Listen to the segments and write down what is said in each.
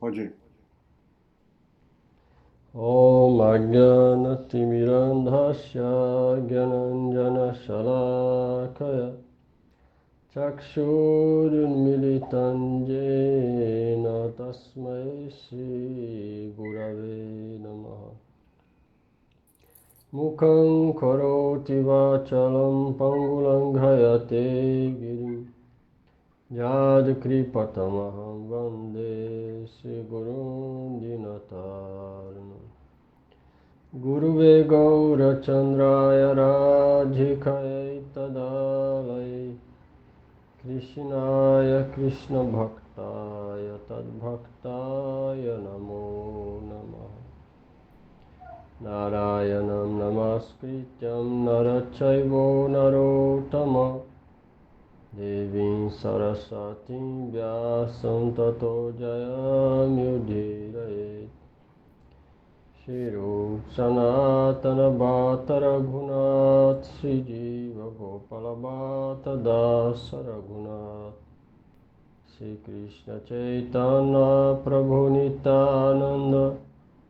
Pode ir. Om Ajnana-timirandhasya Gyananjana-shalakaya Chakshurunmilitam Jena Tasmai Shri Gurave Namaha. Mukham karoti vachalam pangulanghayate girim Yadkripatamaham vande Shri Gurun Dinataranam. Guruve Gaurachandraya Radhikaya Tadalaya Krishnaya Krishna Bhaktaya Tadbhaktaya Namo Namaha. Narayanam Namaskrityam Narachaivo Narottama Devim Saraswatim Vyasam Tato Jayamudhiraye. Shri Sanatana Bhatta Raghunath Sri Jiva Gopala Bhatta Dasa Raghunath Sri Krishna Chaitanya Prabhu Nityananda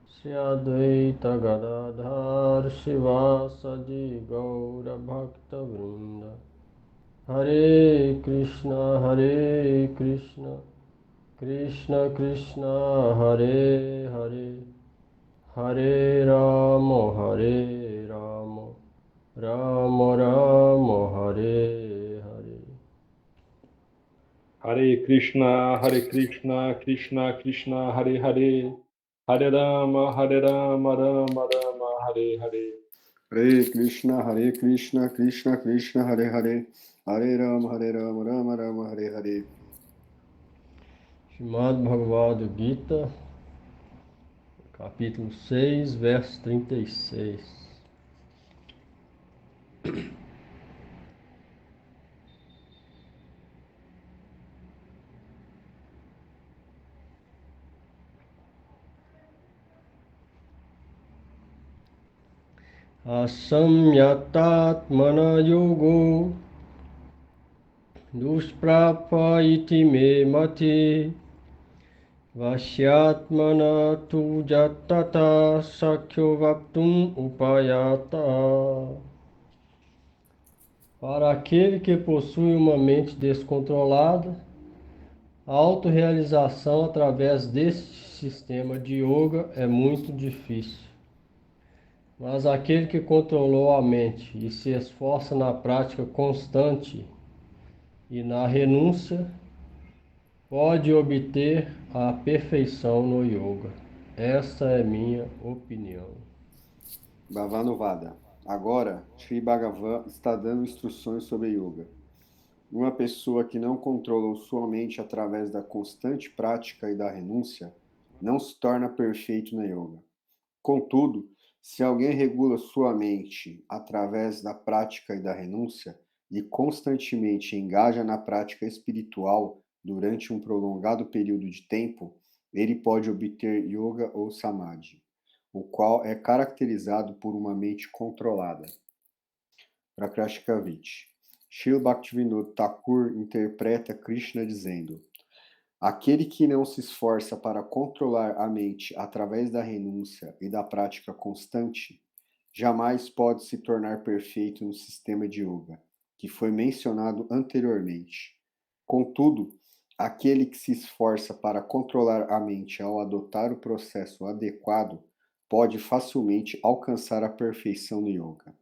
Sri Advaita Gadadhar Shivasadi Gaura Bhakta Vrinda. Hare Krishna Krishna Krishna Hare Hare Hare Rama Rama Rama Hare Hare. Hare Krishna, Krishna Krishna, Hare Hare, Hare Rama, Rama Rama, Hare Hare. Hare Krishna, Krishna Krishna, Hare Hare. Hare Rama, Rama Rama, Hare Hare. Srimad Bhagavad Gita, capítulo 6, verso 36. Asamyatatmana yogo dusprapa iti me mati vashyatmana tu jattata sakyo vaptum upayata. Para aquele que possui uma mente descontrolada, a autorrealização através deste sistema de yoga é muito difícil. Mas aquele que controlou a mente e se esforça na prática constante e na renúncia, pode obter a perfeição no yoga. Esta é minha opinião. Bhavanuvada. Agora, Sri Bhagavan está dando instruções sobre yoga. Uma pessoa que não controla sua mente através da constante prática e da renúncia não se torna perfeito na yoga. Contudo, se alguém regula sua mente através da prática e da renúncia e constantemente engaja na prática espiritual durante um prolongado período de tempo, ele pode obter yoga ou samadhi, o qual é caracterizado por uma mente controlada. Prakashikavich. Srila Bhaktivinoda Thakur interpreta Krishna dizendo: aquele que não se esforça para controlar a mente através da renúncia e da prática constante, jamais pode se tornar perfeito no sistema de yoga, que foi mencionado anteriormente. Contudo, aquele que se esforça para controlar a mente ao adotar o processo adequado, pode facilmente alcançar a perfeição no yoga.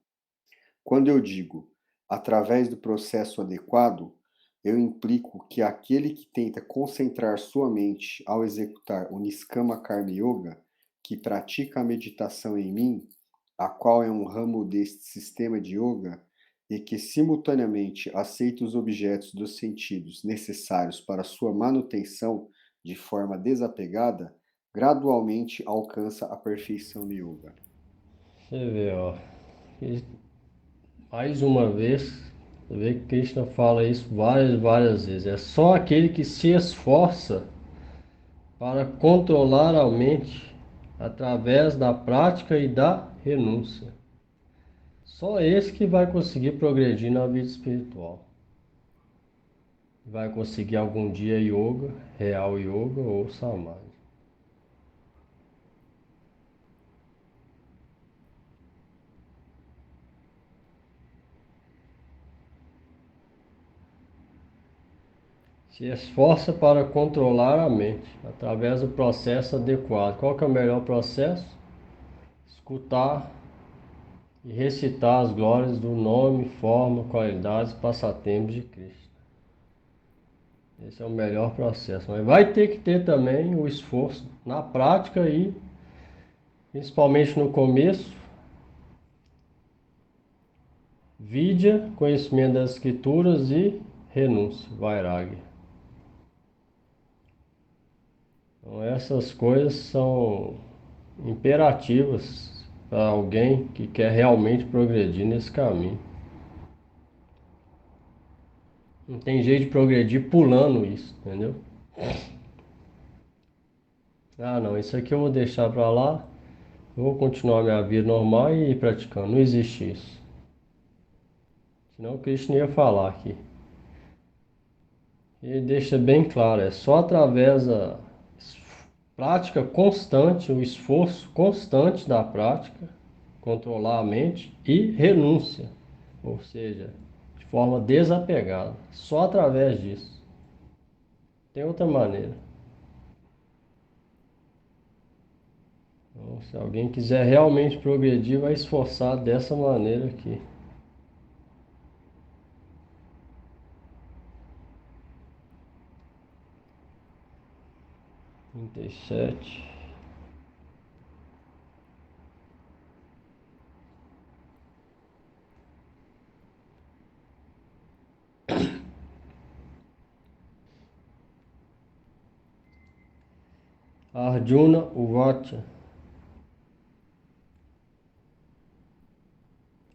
Quando eu digo através do processo adequado, eu implico que aquele que tenta concentrar sua mente ao executar o Niskama Karma Yoga, que pratica a meditação em mim, a qual é um ramo deste sistema de yoga, e que simultaneamente aceita os objetos dos sentidos necessários para sua manutenção de forma desapegada, gradualmente alcança a perfeição no yoga. Você vê, ó. Mais uma vez, você vê que Krishna fala isso várias vezes. É só aquele que se esforça para controlar a mente através da prática e da renúncia. Só esse que vai conseguir progredir na vida espiritual. Vai conseguir algum dia yoga, real yoga ou samadhi. se esforça para controlar a mente através do processo adequado. Qual que é o melhor processo? Escutar e recitar as glórias do nome, forma, qualidades, passatempos de Cristo. Esse é o melhor processo. Mas vai ter que ter também o esforço na prática e, principalmente no começo, vidya, conhecimento das escrituras e renúncia, vairagya. Então essas coisas são imperativas para alguém que quer realmente progredir nesse caminho. Não tem jeito de progredir pulando isso, entendeu? Ah, não, isso aqui eu vou deixar para lá, eu vou continuar minha vida normal e ir praticando. Não existe isso. Senão o Krishna ia falar aqui. Ele deixa bem claro, é só através da prática constante, o esforço constante da prática, controlar a mente e renúncia, ou seja, de forma desapegada, só através disso. Tem outra maneira. Então, se alguém quiser realmente progredir, vai esforçar dessa maneira aqui. Trinta e sete. Arjuna Uvacha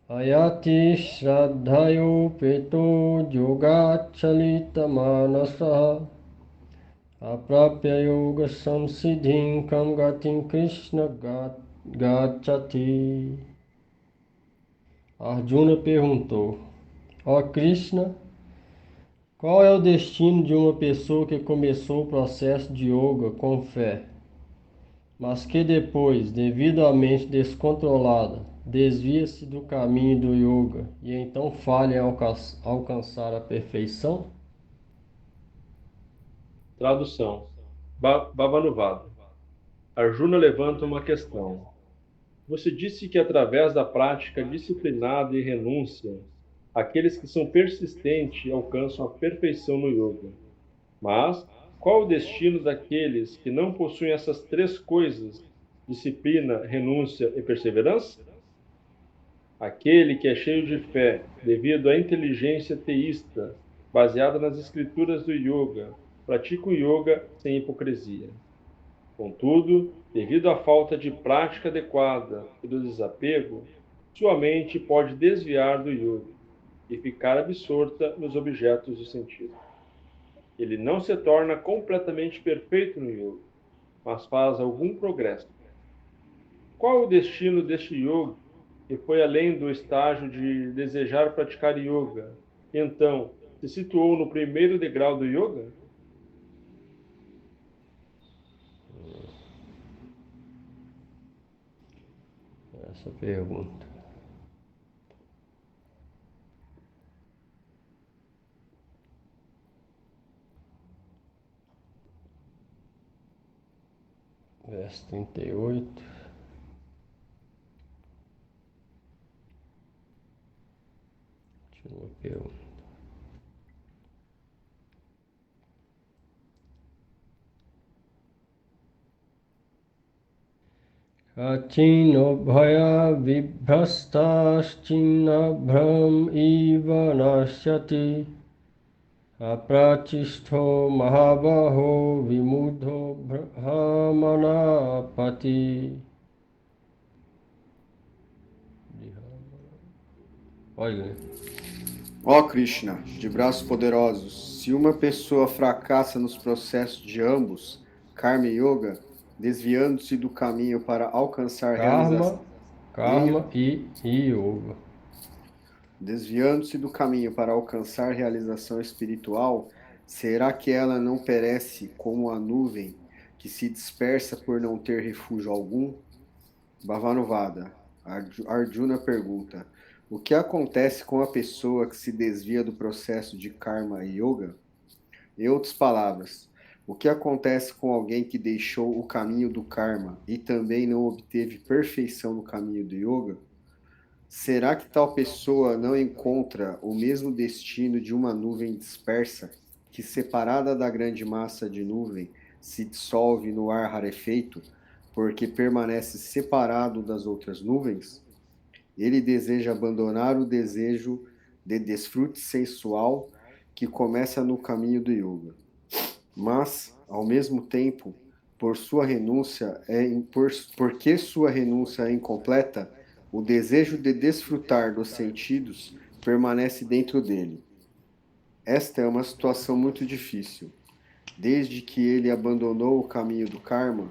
Ayati Shraddhayo Peto Yogachalita Manasa Aprapya Yoga Samsiddhim Kam Gatim Krishna Gachati. Arjuna perguntou: Ó Krishna, qual é o destino de uma pessoa que começou o processo de yoga com fé, mas que depois, devido à mente descontrolada, desvia-se do caminho do yoga e então falha em alcançar a perfeição? Tradução. Bhavanuvada. Arjuna levanta uma questão. Você disse que através da prática disciplinada e renúncia, aqueles que são persistentes alcançam a perfeição no yoga. Mas qual o destino daqueles que não possuem essas três coisas, disciplina, renúncia e perseverança? Aquele que é cheio de fé, devido à inteligência teísta, baseada nas escrituras do yoga, pratica o yoga sem hipocrisia. Contudo, devido à falta de prática adequada e do desapego, sua mente pode desviar do yoga e ficar absorta nos objetos do sentido. Ele não se torna completamente perfeito no yoga, mas faz algum progresso. Qual o destino deste yogi que foi além do estágio de desejar praticar yoga, e então se situou no primeiro degrau do yoga? Essa pergunta. Verso 38. Última pergunta. Kachino bhaya vibhrastaschina bhram iva nashyati aprachistho mahabaho vimudho brahmanapati. Olha. Ó Krishna, de braços poderosos, se uma pessoa fracassa nos processos de ambos, Karma e Yoga, desviando-se do caminho para alcançar realização. Karma e Yoga. Desviando-se do caminho para alcançar realização espiritual, será que ela não perece como a nuvem que se dispersa por não ter refúgio algum? Bhavanuvada. Arjuna pergunta: o que acontece com a pessoa que se desvia do processo de karma e yoga? Em outras palavras, o que acontece com alguém que deixou o caminho do karma e também não obteve perfeição no caminho do yoga? Será que tal pessoa não encontra o mesmo destino de uma nuvem dispersa, que, separada da grande massa de nuvem, se dissolve no ar rarefeito, porque permanece separado das outras nuvens? Ele deseja abandonar o desejo de desfrute sensual que começa no caminho do yoga. Mas, ao mesmo tempo, porque sua renúncia é incompleta, o desejo de desfrutar dos sentidos permanece dentro dele. Esta é uma situação muito difícil. Desde que ele abandonou o caminho do karma,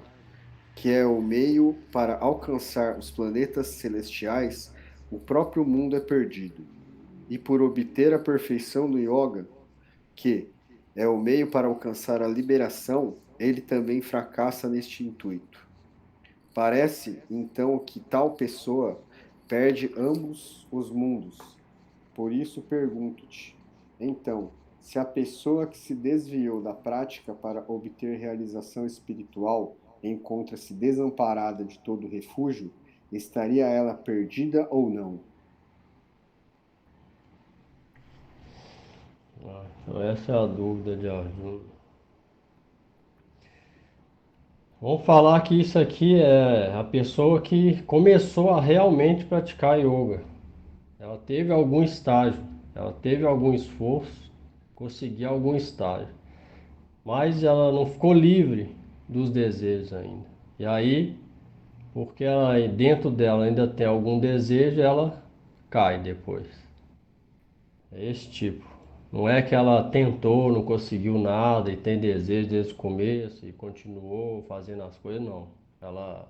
que é o meio para alcançar os planetas celestiais, o próprio mundo é perdido. E por obter a perfeição do yoga, que é o meio para alcançar a liberação, ele também fracassa neste intuito. Parece, então, que tal pessoa perde ambos os mundos. Por isso pergunto-te, então, se a pessoa que se desviou da prática para obter realização espiritual encontra-se desamparada de todo refúgio, estaria ela perdida ou não? Então essa é a dúvida de Arjuna. Vamos falar que isso aqui é a pessoa que começou a realmente praticar yoga. Ela teve algum estágio, ela teve algum esforço, conseguiu algum estágio, mas ela não ficou livre dos desejos ainda. E aí, porque ela, dentro dela ainda tem algum desejo, ela cai depois. É esse tipo. Não é que ela tentou, não conseguiu nada e tem desejo desde o começo e continuou fazendo as coisas, não. Ela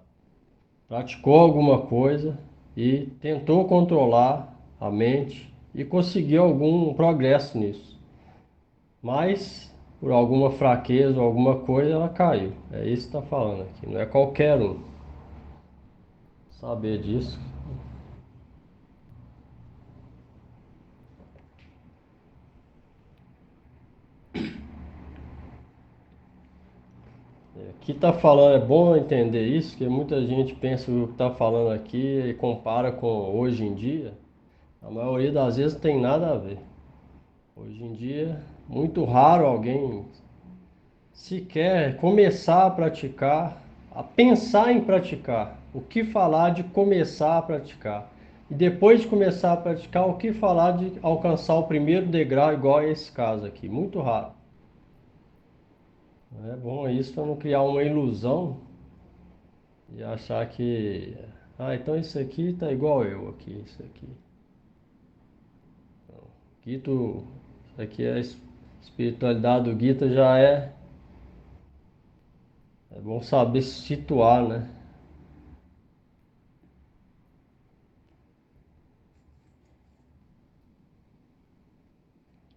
praticou alguma coisa e tentou controlar a mente e conseguiu algum progresso nisso. Mas, por alguma fraqueza ou alguma coisa, ela caiu. É isso que está falando aqui. Não é qualquer um saber disso. Aqui está falando, é bom entender isso, que muita gente pensa que o que está falando aqui e compara com hoje em dia. A maioria das vezes não tem nada a ver. Hoje em dia, muito raro alguém sequer começar a praticar, a pensar em praticar. O que falar de começar a praticar? E depois de começar a praticar, o que falar de alcançar o primeiro degrau, igual a esse caso aqui? Muito raro. É bom isso para não criar uma ilusão e achar que, então isso aqui tá igual eu aqui, isso aqui. Gita, isso aqui é a espiritualidade do Gita já é bom saber se situar, né?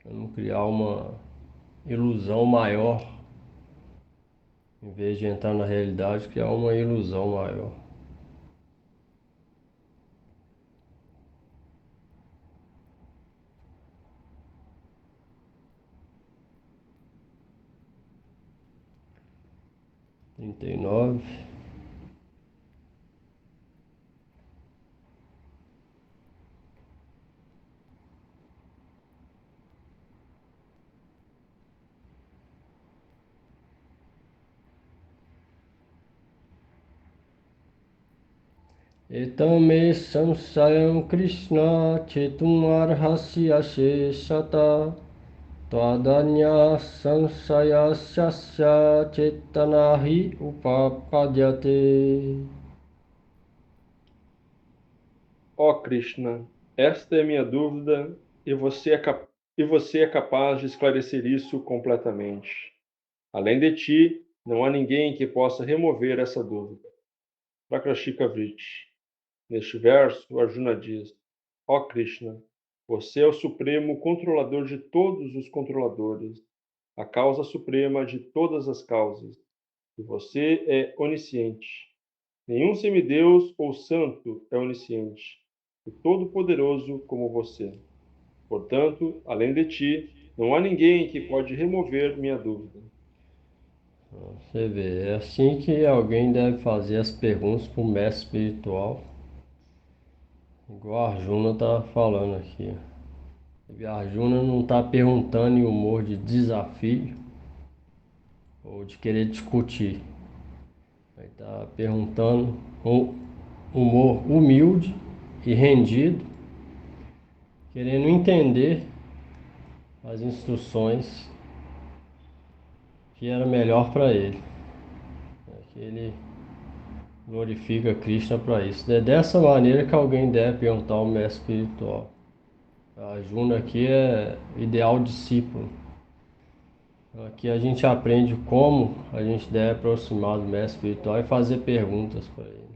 Pra não criar uma ilusão maior, em vez de entrar na realidade, criar uma ilusão maior. Trinta e nove. Etame samsayam Krishna chetum arhasya sheshata twadanya samsayasya chetanahi upapadyate. Ó Krishna, esta é minha dúvida e você é capaz de esclarecer isso completamente. Além de ti, não há ninguém que possa remover essa dúvida. Prakrashika Vritti. Neste verso, Arjuna diz: Ó Krishna, você é o supremo controlador de todos os controladores, a causa suprema de todas as causas, e você é onisciente. Nenhum semideus ou santo é onisciente, e todo-poderoso como você. Portanto, além de ti, Não há ninguém que pode remover minha dúvida. Você vê, é assim que alguém deve fazer as perguntas para o mestre espiritual, igual a Arjuna está falando aqui. E a Arjuna não está perguntando em humor de desafio ou de querer discutir. Ele está perguntando com humor humilde e rendido, querendo entender as instruções que era melhor para ele. Que ele glorifica Krishna para isso. É dessa maneira que alguém deve perguntar ao mestre espiritual. A Arjuna aqui é ideal discípulo. Aqui a gente aprende como a gente deve aproximar do mestre espiritual e fazer perguntas para ele.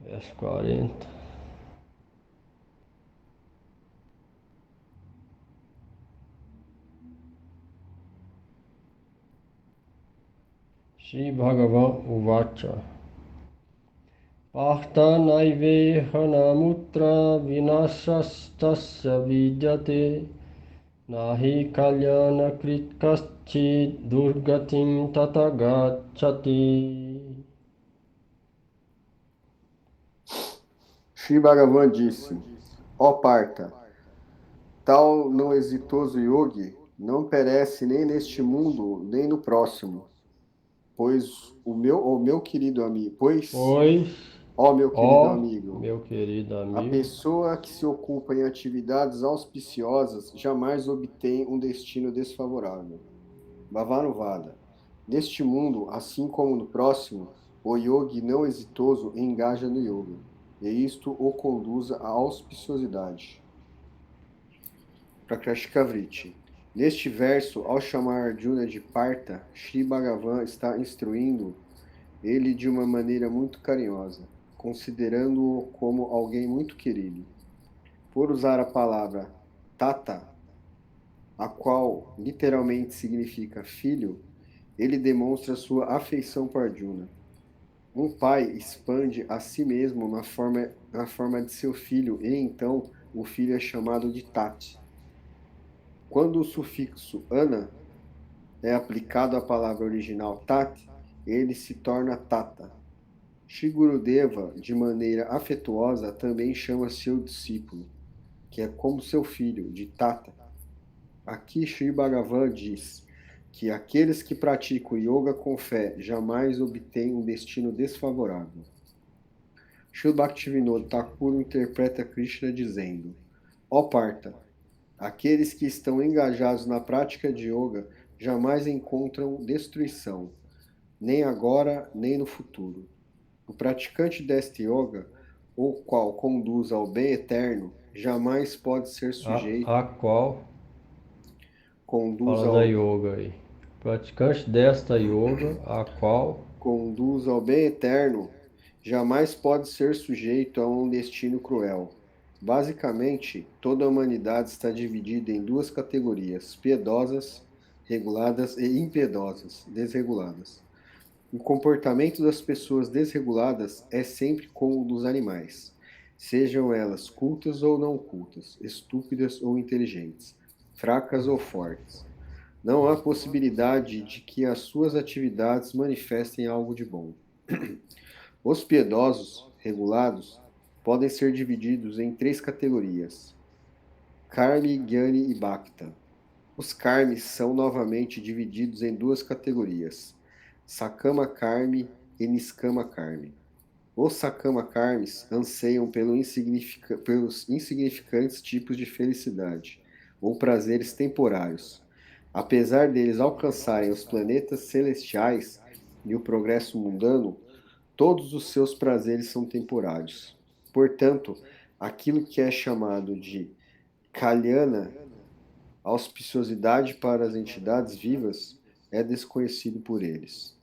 Verso 40. Shri Bhagavan Uvacha Partha Naiveha Vinashastasya Vidyate Nahi Kalyana Krit Kaschid Durgatim Tatagachati. Sri Bhagavan disse: Ó Partha, tal não exitoso yogi não perece nem neste mundo, nem no próximo. Ó meu querido amigo, Meu querido a amigo, pessoa que se ocupa em atividades auspiciosas jamais obtém um destino desfavorável. Bhavanuvada. Neste mundo, assim como no próximo, o yogi não exitoso engaja no yoga, e isto o conduz à auspiciosidade. Prakashikavriti. Neste verso, ao chamar Arjuna de Partha, Sri Bhagavan está instruindo ele de uma maneira muito carinhosa, considerando-o como alguém muito querido. Por usar a palavra Tata, a qual literalmente significa filho, ele demonstra sua afeição por Arjuna. Um pai expande a si mesmo na forma de seu filho, e então o filho é chamado de Tati. Quando o sufixo ana é aplicado à palavra original tat, ele se torna tata. Shri Gurudeva, de maneira afetuosa, também chama seu discípulo, que é como seu filho, de tata. Aqui Shri Bhagavan diz que aqueles que praticam yoga com fé jamais obtêm um destino desfavorável. Shri Bhaktivinoda Thakur interpreta Krishna dizendo: Ó Partha, aqueles que estão engajados na prática de yoga jamais encontram destruição, nem agora, nem no futuro. O praticante deste yoga, o qual conduz ao bem eterno, jamais pode ser sujeito. a qual Conduz fala da ao, yoga aí. Praticante desta yoga, a qual conduz ao bem eterno, jamais pode ser sujeito a um destino cruel. Basicamente, toda a humanidade está dividida em duas categorias: piedosas, reguladas, e impiedosas, desreguladas. O comportamento das pessoas desreguladas é sempre como o dos animais, sejam elas cultas ou não cultas, estúpidas ou inteligentes, fracas ou fortes. Não há possibilidade de que as suas atividades manifestem algo de bom. Os piedosos, regulados, podem ser divididos em três categorias: Karmi, Jnani e Bhakta. Os karmis são novamente divididos em duas categorias: Sakama Karmi e Niskama Karmi. Os Sakama Karmis anseiam pelos insignificantes tipos de felicidade, ou prazeres temporários. Apesar deles alcançarem os planetas celestiais e o progresso mundano, todos os seus prazeres são temporários. Portanto, aquilo que é chamado de Kalyana, auspiciosidade para as entidades vivas, é desconhecido por eles.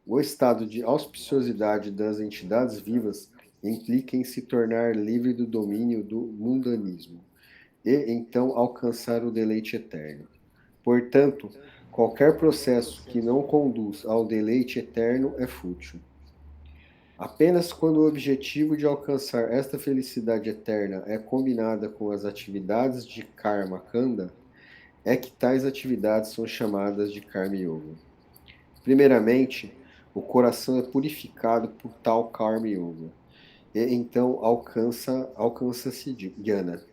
O estado de auspiciosidade das entidades vivas implica em se tornar livre do domínio do mundanismo e então alcançar o deleite eterno. Portanto, qualquer processo que não conduz ao deleite eterno é fútil. Apenas quando o objetivo de alcançar esta felicidade eterna é combinada com as atividades de Karma Kanda, é que tais atividades são chamadas de Karma Yoga. Primeiramente, o coração é purificado por tal Karma Yoga, e então alcança-se Jnana.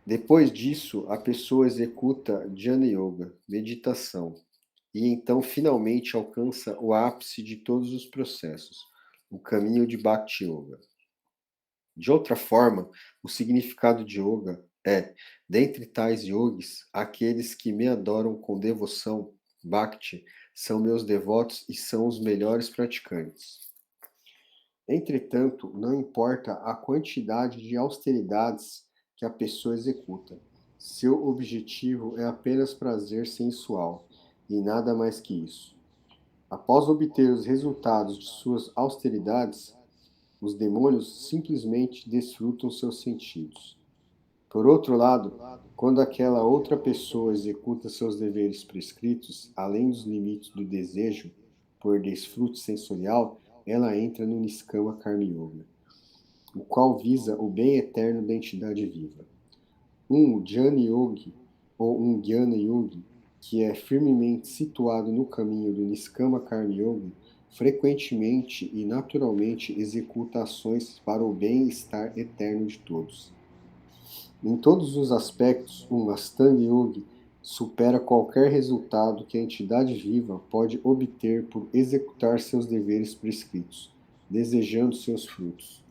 Depois disso, a pessoa executa Jnana Yoga, meditação, e então finalmente alcança o ápice de todos os processos, o caminho de Bhakti Yoga. De outra forma, o significado de yoga é, dentre tais yogis, aqueles que me adoram com devoção, bhakti, são meus devotos e são os melhores praticantes. Entretanto, não importa a quantidade de austeridades que a pessoa executa, seu objetivo é apenas prazer sensual e nada mais que isso. Após obter os resultados de suas austeridades, os demônios simplesmente desfrutam seus sentidos. Por outro lado, quando aquela outra pessoa executa seus deveres prescritos, além dos limites do desejo por desfrute sensorial, ela entra no Niskama Karma Yoga, o qual visa o bem eterno da entidade viva. Um Jnana Yogi ou um Jnana Yogi, que é firmemente situado no caminho do Niskama Karma Yoga, frequentemente e naturalmente executa ações para o bem-estar eterno de todos. Em todos os aspectos, um Astanga Yogi supera qualquer resultado que a entidade viva pode obter por executar seus deveres prescritos, desejando seus frutos.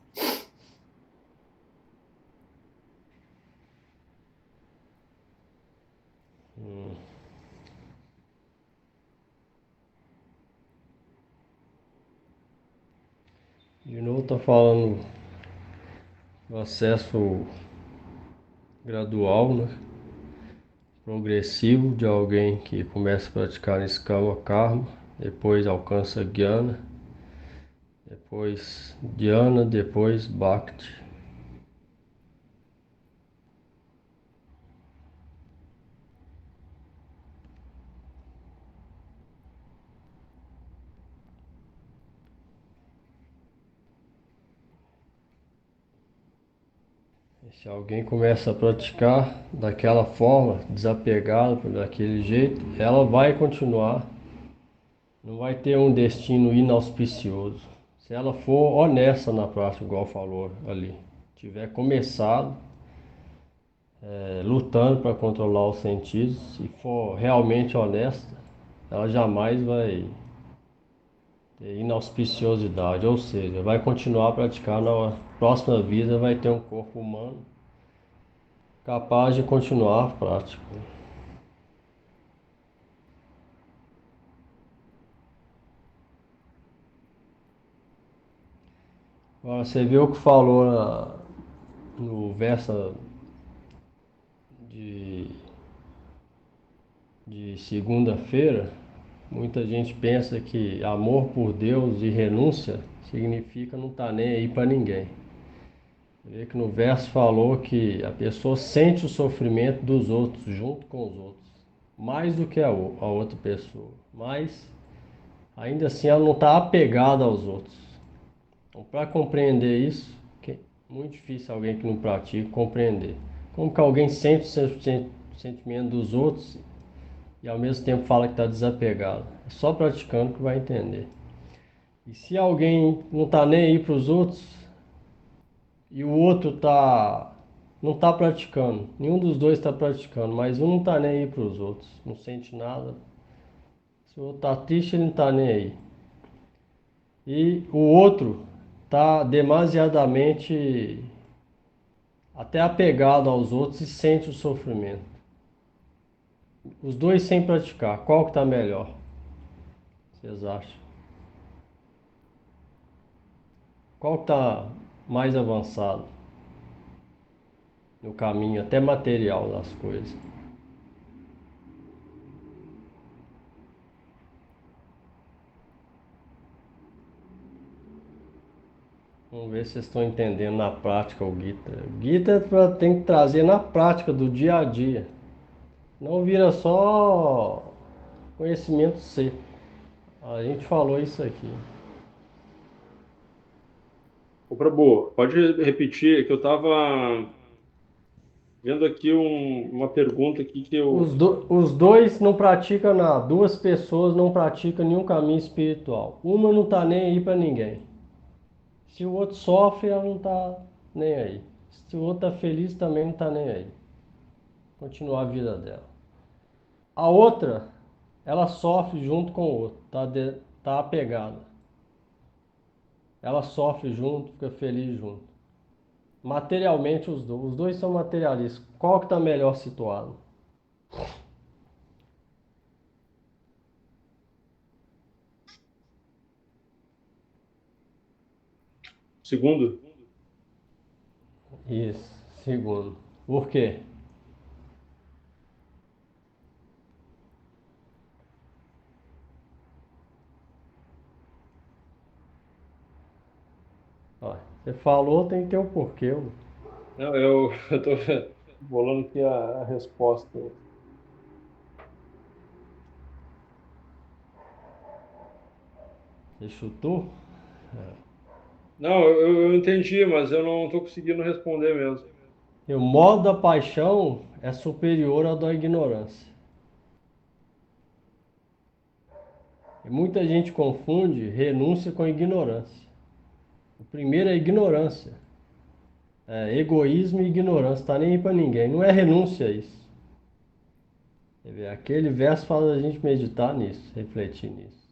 De novo, está falando do acesso gradual, né? Progressivo de alguém que começa a praticar Niskama Karma, depois alcança Jnana, depois Dhyana, depois Bhakti. Se alguém começa a praticar daquela forma, desapegado daquele jeito, ela vai continuar, não vai ter um destino inauspicioso. Se ela for honesta na prática, igual falou ali, tiver começado lutando para controlar os sentidos, se for realmente honesta, ela jamais vai ter inauspiciosidade, ou seja, vai continuar a praticar na próxima vida, vai ter um corpo humano capaz de continuar a prática. Agora, você viu o que falou no verso de, de segunda-feira? Muita gente pensa que amor por Deus e renúncia significa não estar nem aí para ninguém. Você vê que no verso falou que a pessoa sente o sofrimento dos outros junto com os outros, mais do que a outra pessoa. Mas ainda assim ela não está apegada aos outros. Então, para compreender isso, é muito difícil alguém que não pratica compreender. Como que alguém sente o sentimento dos outros e ao mesmo tempo fala que está desapegado? É só praticando que vai entender. E se alguém não está nem aí para os outros e o outro não está praticando, nenhum dos dois está praticando, mas um não está nem aí para os outros, não sente nada. Se o outro está triste, ele não está nem aí. E o outro está demasiadamente até apegado aos outros e sente o sofrimento. Os dois sem praticar, qual que está melhor? Vocês acham? Qual que está mais avançado no caminho até material das coisas? Vamos ver se vocês estão entendendo na prática o Gita. O Gita tem que trazer na prática do dia a dia. Não vira só conhecimento seco. A gente falou isso aqui. Ô, Prabhu, pode repetir, que eu estava vendo aqui uma pergunta aqui que eu... Os dois não praticam nada. Duas pessoas não praticam nenhum caminho espiritual. Uma não tá nem aí para ninguém. Se o outro sofre, ela não tá nem aí. Se o outro tá feliz, também não tá nem aí. Continuar a vida dela. A outra, ela sofre junto com o outro. Tá apegada. Ela sofre junto, fica feliz junto. Materialmente os dois são materialistas. Qual que tá melhor situado? Segundo, Isso, segundo. Por quê? Ó, você falou, tem que ter um porquê. não, eu estou bolando aqui a resposta. Você chutou? Não, eu entendi, mas eu não estou conseguindo responder mesmo. E o modo da paixão é superior ao da ignorância. E muita gente confunde renúncia com ignorância. O primeiro é ignorância. É egoísmo e ignorância. Tá nem aí pra ninguém. Não é renúncia isso. Quer ver? Aquele verso faz a gente meditar nisso, refletir nisso.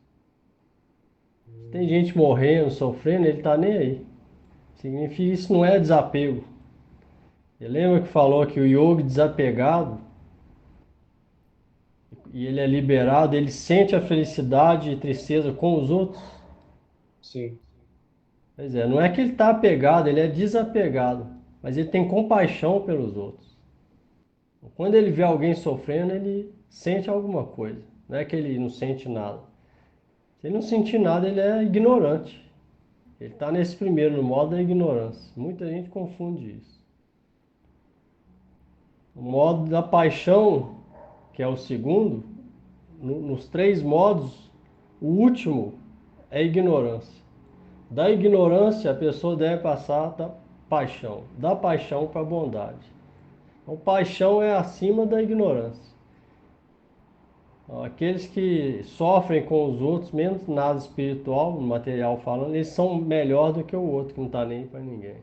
Tem gente morrendo, sofrendo, ele tá nem aí. Significa isso não é desapego. Você lembra que falou que o yogi desapegado e ele é liberado, ele sente a felicidade e tristeza com os outros? Sim, Pois é, não é que ele está apegado, ele é desapegado, mas ele tem compaixão pelos outros. Quando ele vê alguém sofrendo, ele sente alguma coisa. Não é que ele não sente nada. Se ele não sentir nada, ele é ignorante. Ele está nesse primeiro, no modo da ignorância. Muita gente confunde isso. O modo da paixão, que é o segundo, nos três modos, o último é ignorância. Da ignorância, a pessoa deve passar da paixão para a bondade. Então, paixão é acima da ignorância. Então, aqueles que sofrem com os outros, menos nada espiritual, material falando, eles são melhor do que o outro, que não está nem para ninguém.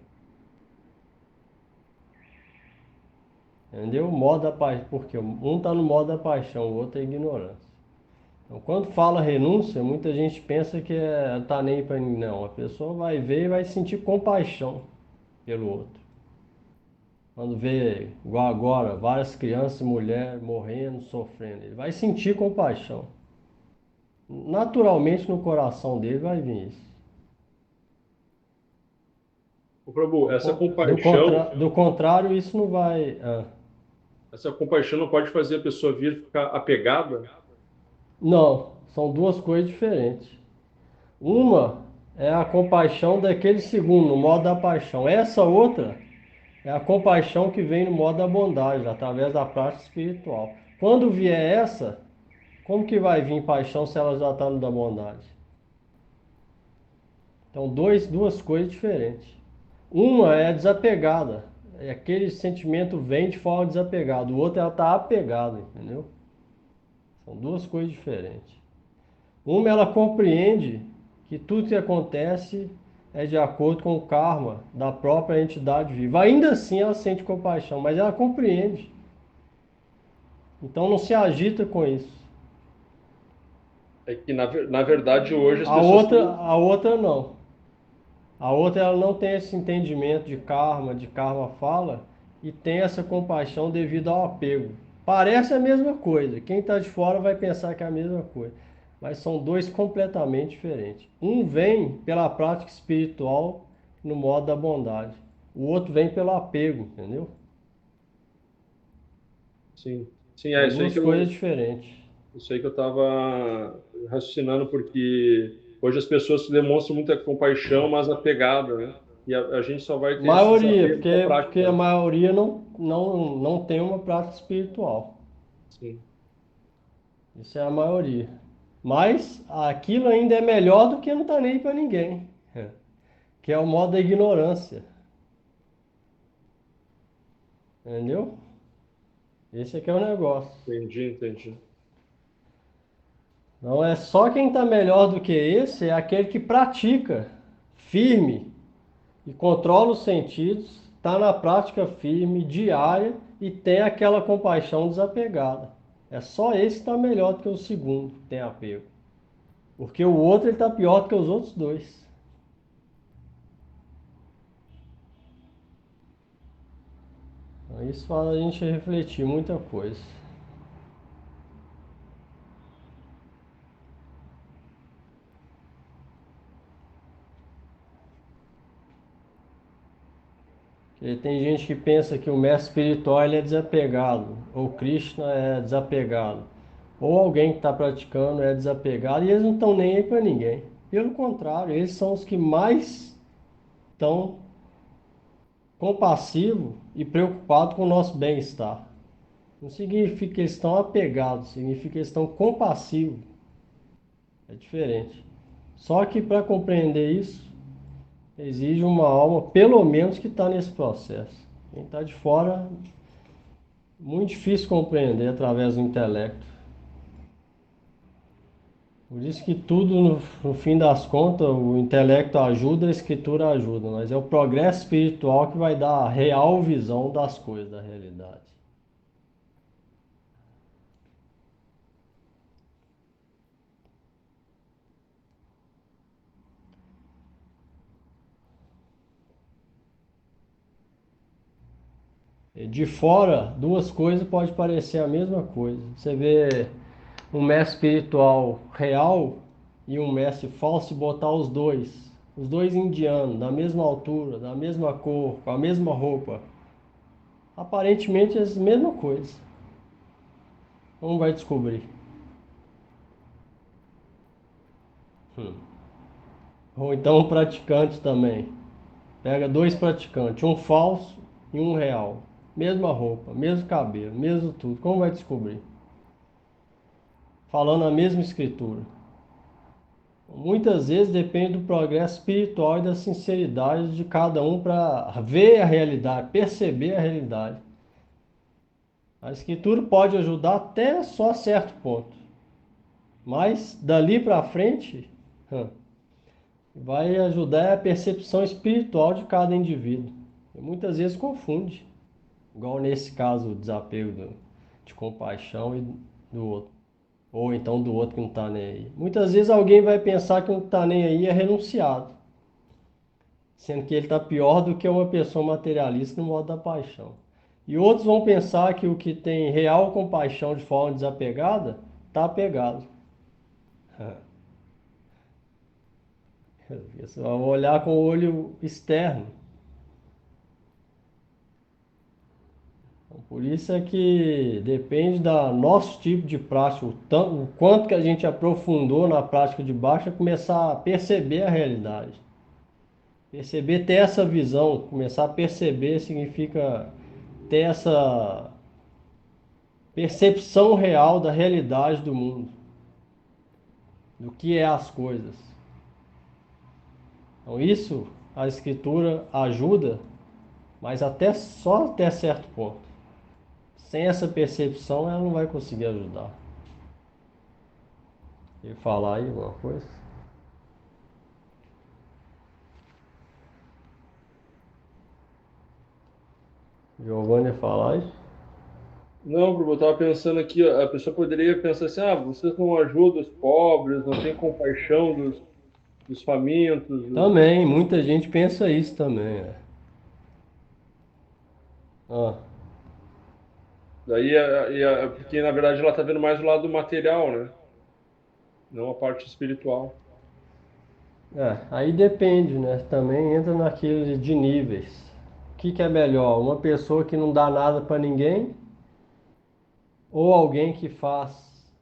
Entendeu? O modo da paixão, porque um está no modo da paixão, o outro é ignorância. Então, quando fala renúncia, muita gente pensa que tá nem para ninguém. Não, a pessoa vai ver e vai sentir compaixão pelo outro. Quando vê, igual agora, várias crianças e mulheres morrendo, sofrendo, ele vai sentir compaixão. Naturalmente no coração dele vai vir isso. ô Prabhu, Do contrário, isso não vai. essa compaixão não pode fazer a pessoa vir ficar apegada? Não, são duas coisas diferentes. Uma é a compaixão daquele segundo, no modo da paixão. Essa outra é a compaixão que vem no modo da bondade, através da prática espiritual. Quando vier essa, como que vai vir paixão se ela já está no da bondade? Então, duas coisas diferentes. Uma é desapegada, é aquele sentimento vem de forma desapegada. O outro ela está apegada, entendeu? São duas coisas diferentes. Uma ela compreende que tudo que acontece é de acordo com o karma da própria entidade viva. Ainda assim ela sente compaixão, mas ela compreende. Então não se agita com isso. É que, na verdade, hoje as A pessoas outra, têm... a outra não. A outra ela não tem esse entendimento de karma fala, e tem essa compaixão devido ao apego. Parece a mesma coisa. Quem está de fora vai pensar que é a mesma coisa. Mas são dois completamente diferentes. Um vem pela prática espiritual no modo da bondade. O outro vem pelo apego, entendeu? Sim, sim, São duas coisas diferentes. isso aí que eu estava raciocinando, porque hoje as pessoas se demonstram muita compaixão, mas apegada, né? E a gente só vai ter esse Maioria, desapego com a porque prática, a né? maioria não tem uma prática espiritual. Sim, Isso é a maioria. Mas aquilo ainda é melhor do que não tá nem para ninguém. que é o modo da ignorância. Entendeu? Esse aqui é o negócio. Entendi. Não é só quem está melhor do que esse, é aquele que pratica firme e controla os sentidos, está na prática firme, diária e tem aquela compaixão desapegada. É só esse que está melhor do que o segundo, que tem apego. Porque o outro está pior do que os outros dois. Então, isso faz a gente refletir muita coisa. Porque tem gente que pensa que o mestre espiritual ele é desapegado, ou Krishna é desapegado, ou alguém que está praticando é desapegado e eles não estão nem aí para ninguém. Pelo contrário, eles são os que mais estão compassivos e preocupados com o nosso bem-estar. Não significa que eles estão apegados, significa que eles estão compassivos. É diferente. Só que para compreender isso, exige uma alma, pelo menos, que está nesse processo. Quem está de fora, muito difícil compreender através do intelecto. Por isso que tudo, no fim das contas, o intelecto ajuda, a escritura ajuda, mas é o progresso espiritual que vai dar a real visão das coisas, da realidade. De fora, duas coisas podem parecer a mesma coisa. Você vê um mestre espiritual real e um mestre falso e botar os dois indianos, da mesma altura, da mesma cor, com a mesma roupa. Aparentemente é a mesma coisa. Um vai descobrir. Hum. Ou então um praticante também. Pega dois praticantes, um falso e um real. Mesma roupa, mesmo cabelo, mesmo tudo. Como vai descobrir? Falando a mesma escritura. Muitas vezes depende do progresso espiritual e da sinceridade de cada um para ver a realidade, perceber a realidade. A escritura pode ajudar até só certo ponto, mas dali para frente vai ajudar a percepção espiritual de cada indivíduo. E muitas vezes confunde, igual nesse caso o desapego de compaixão e do outro. Ou então do outro que não está nem aí. Muitas vezes alguém vai pensar que não está nem aí é renunciado, sendo que ele está pior do que uma pessoa materialista no modo da paixão. E outros vão pensar que o que tem real compaixão de forma desapegada está apegado. Você vai olhar com o olho externo. Por isso é que depende do nosso tipo de prática, o quanto que a gente aprofundou na prática de baixo, é começar a perceber a realidade. Perceber, ter essa visão, começar a perceber significa ter essa percepção real da realidade do mundo, do que é as coisas. Então isso a escritura ajuda, mas só até certo ponto. Sem essa percepção ela não vai conseguir ajudar. Quer falar aí alguma coisa? Giovanni ia falar aí? Não, Bruno, eu estava pensando aqui, a pessoa poderia pensar assim, vocês não ajudam os pobres, não têm compaixão dos famintos. Também, muita gente pensa isso também. Ah, Daí, porque na verdade ela está vendo mais o lado material, né? Não a parte espiritual. aí depende, né? Também entra naquilo de níveis. O que é melhor? Uma pessoa que não dá nada para ninguém ou alguém que faz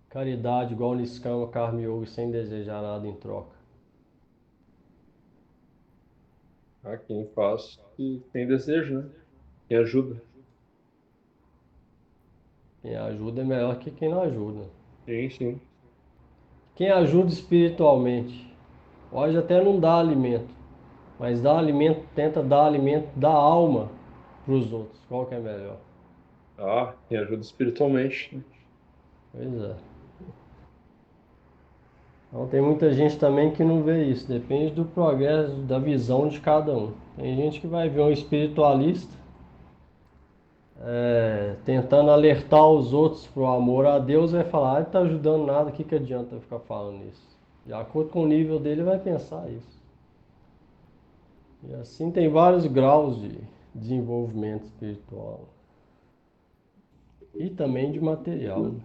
caridade igual Niskama Karma Yoga sem desejar nada em troca? Quem faz e tem desejo, né? Quem ajuda. Quem ajuda é melhor que quem não ajuda. Sim. Quem ajuda espiritualmente pode até não dar alimento, mas dá alimento, tenta dar alimento da alma para os outros. Qual que é melhor? Ah, quem ajuda espiritualmente, né? Pois é. Então tem muita gente também que não vê isso. Depende do progresso, da visão de cada um. Tem gente que vai ver um espiritualista tentando alertar os outros pro amor a Deus, vai falar, ah, ele tá ajudando nada, o que que adianta eu ficar falando isso? De acordo com o nível dele, vai pensar isso. E assim tem vários graus de desenvolvimento espiritual e também de material, né?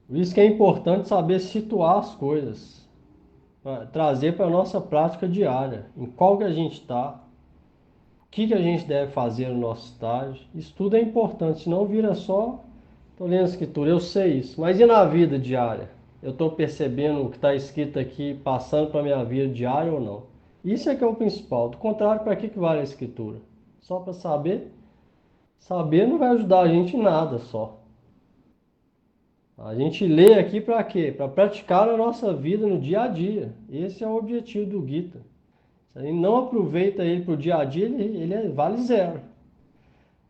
Por isso que é importante saber situar as coisas, trazer para a nossa prática diária, em qual que a gente está, o que que a gente deve fazer no nosso estágio. Isso tudo é importante, senão vira só, estou lendo a escritura, eu sei isso, mas e na vida diária? Eu estou percebendo o que está escrito aqui, passando para a minha vida diária ou não? Isso é que é o principal. Do contrário, para que vale a escritura? Só para saber? Saber não vai ajudar a gente em nada só. A gente lê aqui para quê? Para praticar a nossa vida no dia a dia. Esse é o objetivo do Gita. Se a gente não aproveita ele para o dia a dia, vale zero.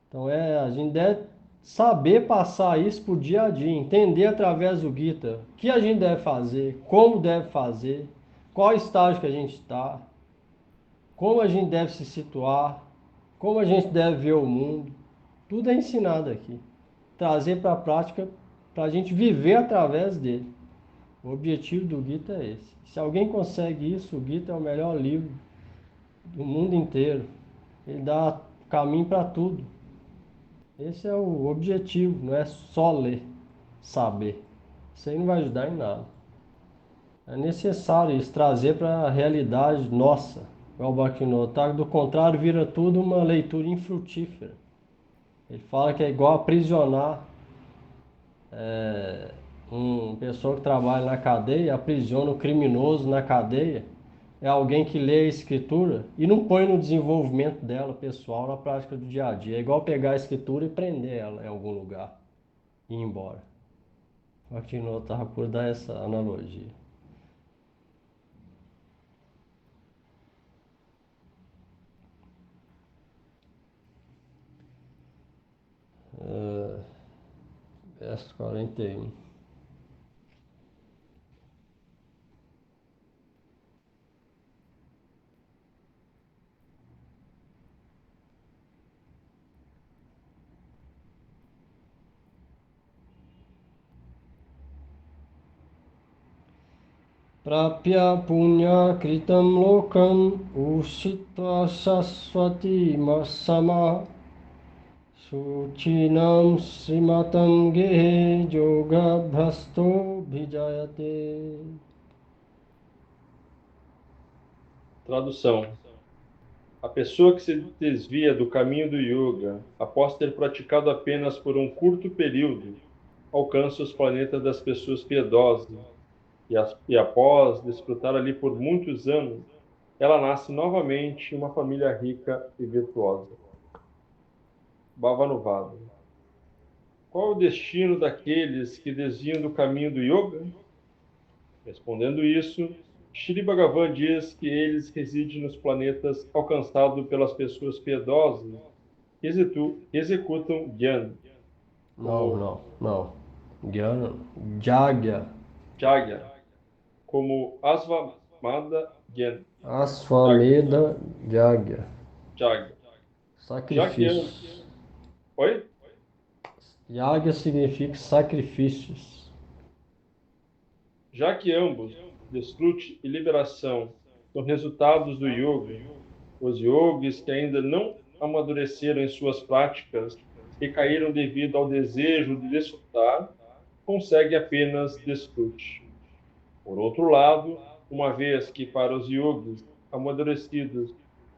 Então a gente deve saber passar isso para o dia a dia, entender através do Gita o que a gente deve fazer, como deve fazer, qual estágio que a gente está, como a gente deve se situar, como a gente deve ver o mundo. Tudo é ensinado aqui. Trazer para a prática para a gente viver através dele. O objetivo do Gita é esse. Se alguém consegue isso, o Gita é o melhor livro do mundo inteiro. Ele dá caminho para tudo. Esse é o objetivo, não é só ler, saber. Isso aí não vai ajudar em nada. É necessário isso, trazer para a realidade nossa. Igual o Bhaktivinoda, do contrário, vira tudo uma leitura infrutífera. Ele fala que é igual aprisionar uma pessoa que trabalha na cadeia, aprisiona um criminoso na cadeia. É alguém que lê a escritura e não põe no desenvolvimento dela pessoal na prática do dia a dia. É igual pegar a escritura e prender ela em algum lugar e ir embora. O Bhaktivinoda Thakur dá essa analogia. Verso 41. Prapya punya kritam lokam ushitva saswati masama Suchinam srimatam gehe yoga bhasto bhijayate. Tradução. A pessoa que se desvia do caminho do yoga, após ter praticado apenas por um curto período, alcança os planetas das pessoas piedosas, e após desfrutar ali por muitos anos, ela nasce novamente em uma família rica e virtuosa. Bhavanuvada. Qual é o destino daqueles que desviam do caminho do yoga? Respondendo isso, Shri Bhagavan diz que eles residem nos planetas alcançados pelas pessoas piedosas que executam Gyan, como Não. Jnana, Jagya, Jagya, como Asvamedha Gyan, Asvamedha, Jagya, Jagya. Já que ambos, sacrifícios. oi? Yagya significa sacrifícios. Já que ambos, desfrute e liberação, são resultados do yoga, os yogis que ainda não amadureceram em suas práticas e caíram devido ao desejo de desfrutar, conseguem apenas desfrute. Por outro lado, uma vez que para os yogis amadurecidos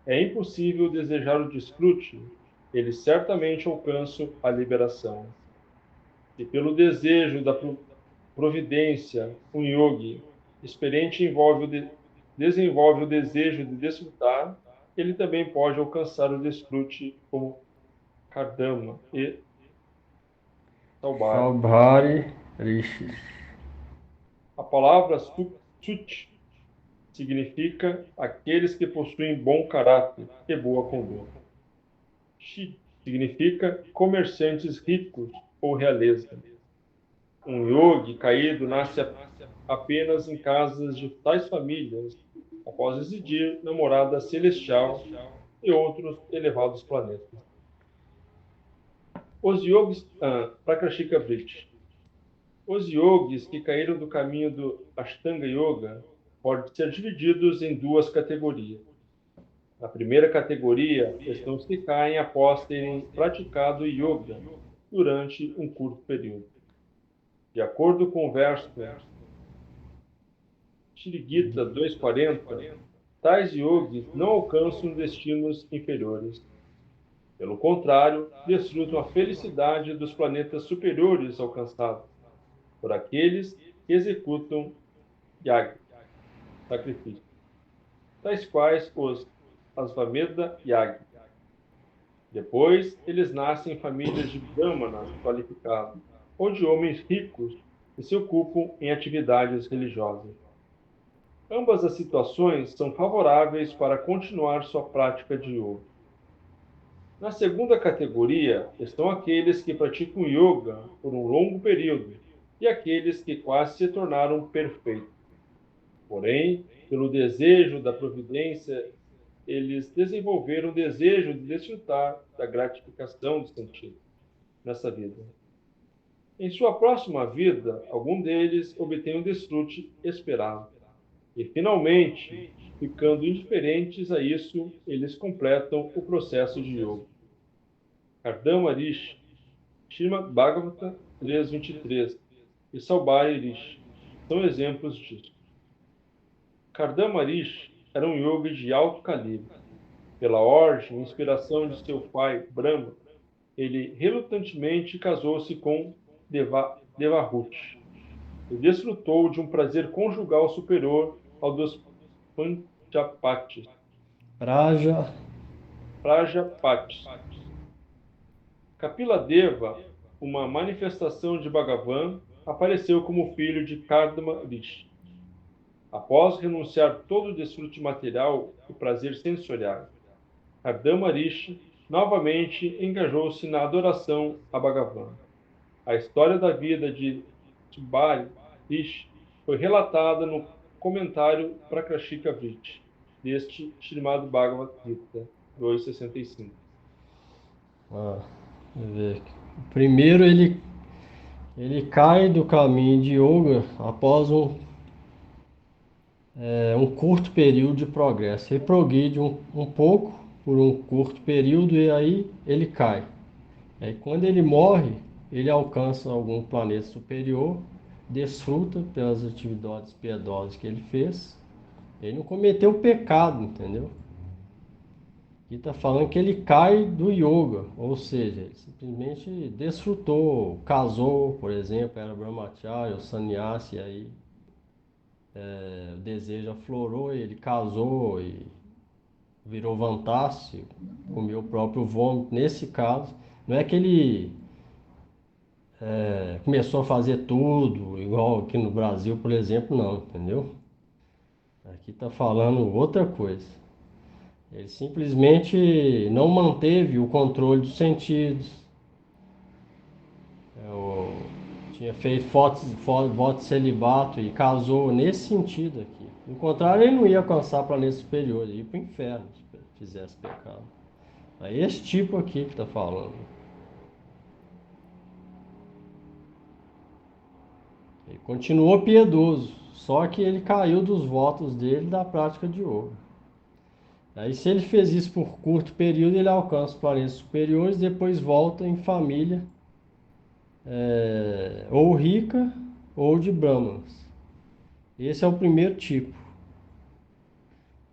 é impossível desejar o desfrute, eles certamente alcançam a liberação. Se pelo desejo da providência um yogi experiente desenvolve o desejo de desfrutar, ele também pode alcançar o desfrute como Kardama e Saubhari. Saubhari Rishis. A palavra Suchi significa aqueles que possuem bom caráter e boa conduta. Shi significa comerciantes ricos ou realeza. Um yogi caído nasce apenas em casas de tais famílias, após residir na morada celestial e outros elevados planetas. Os yogis, Prakashika Vritti. Os yogis que caíram do caminho do Ashtanga Yoga podem ser divididos em duas categorias. Na primeira categoria estão os que caem após terem praticado yoga durante um curto período. De acordo com o verso Shri Gita 2.40, tais yogis não alcançam destinos inferiores. Pelo contrário, desfrutam a felicidade dos planetas superiores alcançados por aqueles que executam yaga, sacrifício, tais quais os Asvamedha Yagi. Depois, eles nascem em famílias de brahmanas qualificados ou de homens ricos que se ocupam em atividades religiosas. Ambas as situações são favoráveis para continuar sua prática de yoga. Na segunda categoria estão aqueles que praticam yoga por um longo período e aqueles que quase se tornaram perfeitos. Porém, pelo desejo da providência, eles desenvolveram o desejo de desfrutar da gratificação do sentido nessa vida. Em sua próxima vida, algum deles obtém o desfrute esperado. E, finalmente, ficando indiferentes a isso, eles completam o processo de yoga. Kardama Rishi, Srimad Bhagavata 3.23 e Saubhari Rishi são exemplos disso. Kardama Rishi era um yogi de alto calibre. Pela ordem e inspiração de seu pai, Brahma, ele relutantemente casou-se com Devahuti e desfrutou de um prazer conjugal superior ao dos Panchapatis. Prajapatis. Kapila Deva, uma manifestação de Bhagavan, apareceu como filho de Kardama Rishi. Após renunciar todo o desfrute material e prazer sensorial, Kardama Rishi novamente engajou-se na adoração a Bhagavan. A história da vida de Saubhari Rishi foi relatada no comentário Prakashika Vritti, deste Srimad Bhagavad Gita 2.65. Deixa eu ver aqui. Primeiro ele cai do caminho de yoga após um curto período de progresso. Ele progride um pouco por um curto período e aí ele cai. Aí quando ele morre, ele alcança algum planeta superior, desfruta pelas atividades piedosas que ele fez. Ele não cometeu pecado, entendeu? Aqui está falando que ele cai do yoga, ou seja, ele simplesmente desfrutou, casou, por exemplo, era brahmacharya ou sannyasi, aí o desejo aflorou, ele casou e virou vantasse, comeu o próprio vômito. Nesse caso, não é que ele começou a fazer tudo, igual aqui no Brasil, por exemplo, não, entendeu? Aqui está falando outra coisa. Ele simplesmente não manteve o controle dos sentidos. Tinha feito voto de celibato e casou nesse sentido aqui. Do contrário, ele não ia alcançar planetas superiores, ia para o inferno se fizesse pecado. É esse tipo aqui que está falando. Ele continuou piedoso, só que ele caiu dos votos dele da prática de yoga. Aí, se ele fez isso por curto período, ele alcança os planetas superiores, depois volta em família ou rica ou de brahmanas. Esse é o primeiro tipo.